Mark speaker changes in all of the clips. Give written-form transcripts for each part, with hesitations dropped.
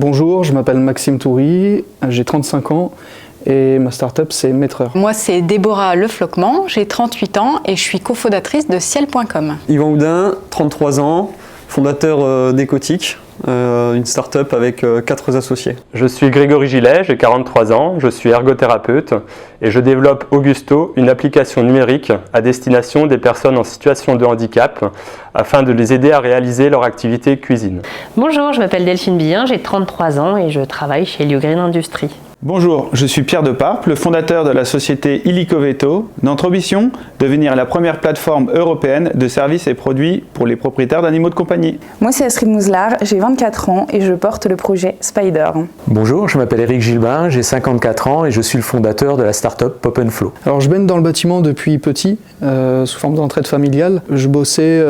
Speaker 1: Bonjour, je m'appelle Maxime Toury, j'ai 35 ans et ma start-up c'est Maîtreur.
Speaker 2: Moi c'est Déborah Lefloquement, j'ai 38 ans et je suis cofondatrice de Ciel.com.
Speaker 3: Yvan Houdin, 33 ans, fondateur d'Ecotic, une start-up avec 4 associés.
Speaker 4: Je suis Grégory Gillet, j'ai 43 ans, je suis ergothérapeute et je développe Augusto, une application numérique à destination des personnes en situation de handicap afin de les aider à réaliser leur activité cuisine.
Speaker 5: Bonjour, je m'appelle Delphine Billin, j'ai 33 ans et je travaille chez Liogreen Industries.
Speaker 6: Bonjour, je suis Pierre Deparpe, le fondateur de la société Illico Veto. Notre ambition, devenir la première plateforme européenne de services et produits pour les propriétaires d'animaux de compagnie.
Speaker 7: Moi c'est Astrid Mouzlar, j'ai 24 ans et je porte le projet Spider.
Speaker 8: Bonjour, je m'appelle Éric Gilbin, j'ai 54 ans et je suis le fondateur de la start-up Pop & Flow.
Speaker 1: Alors je baigne dans le bâtiment depuis petit, sous forme d'entraide familiale. Je bossais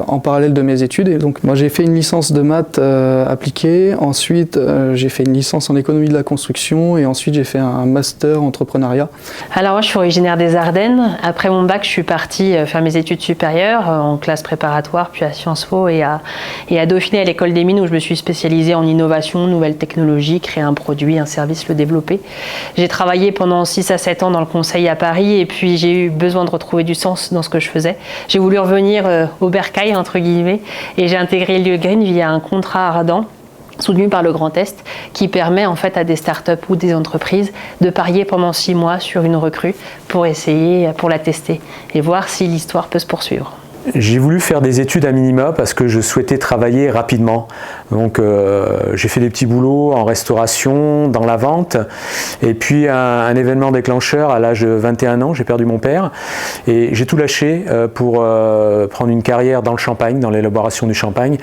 Speaker 1: en parallèle de mes études et donc moi j'ai fait une licence de maths appliquée, ensuite j'ai fait une licence en économie de la construction et ensuite j'ai fait un master entrepreneuriat.
Speaker 5: Alors moi je suis originaire des Ardennes. Après mon bac je suis partie faire mes études supérieures en classe préparatoire puis à Sciences Po et à Dauphiné à l'école des mines où je me suis spécialisée en innovation, nouvelles technologies, créer un produit, un service, le développer. J'ai travaillé pendant 6 à 7 ans dans le conseil à Paris et puis j'ai eu besoin de retrouver du sens dans ce que je faisais. J'ai voulu revenir au bercail entre guillemets et j'ai intégré Liogreen via un contrat ardent soutenu par le Grand Est, qui permet en fait à des startups ou des entreprises de parier pendant 6 mois sur une recrue pour essayer, pour la tester et voir si l'histoire peut se poursuivre.
Speaker 8: J'ai voulu faire des études à minima parce que je souhaitais travailler rapidement. Donc j'ai fait des petits boulots en restauration, dans la vente. Et puis un événement déclencheur à l'âge de 21 ans, j'ai perdu mon père. Et j'ai tout lâché pour prendre une carrière dans le champagne, dans l'élaboration du champagne.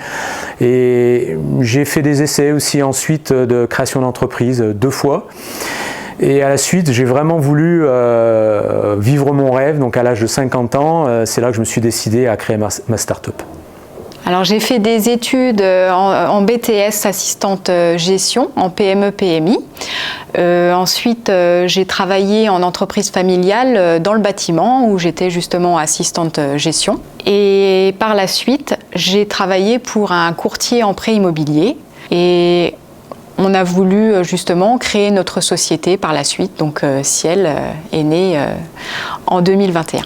Speaker 8: Et j'ai fait des essais aussi ensuite de création d'entreprise 2 fois. Et à la suite, j'ai vraiment voulu vivre mon rêve, donc à l'âge de 50 ans, c'est là que je me suis décidé à créer ma start-up.
Speaker 2: Alors j'ai fait des études en BTS assistante gestion, en PME-PMI. Ensuite j'ai travaillé en entreprise familiale dans le bâtiment où j'étais justement assistante gestion. Et par la suite, j'ai travaillé pour un courtier en prêt immobilier. Et on a voulu justement créer notre société par la suite, donc Ciel est né en 2021.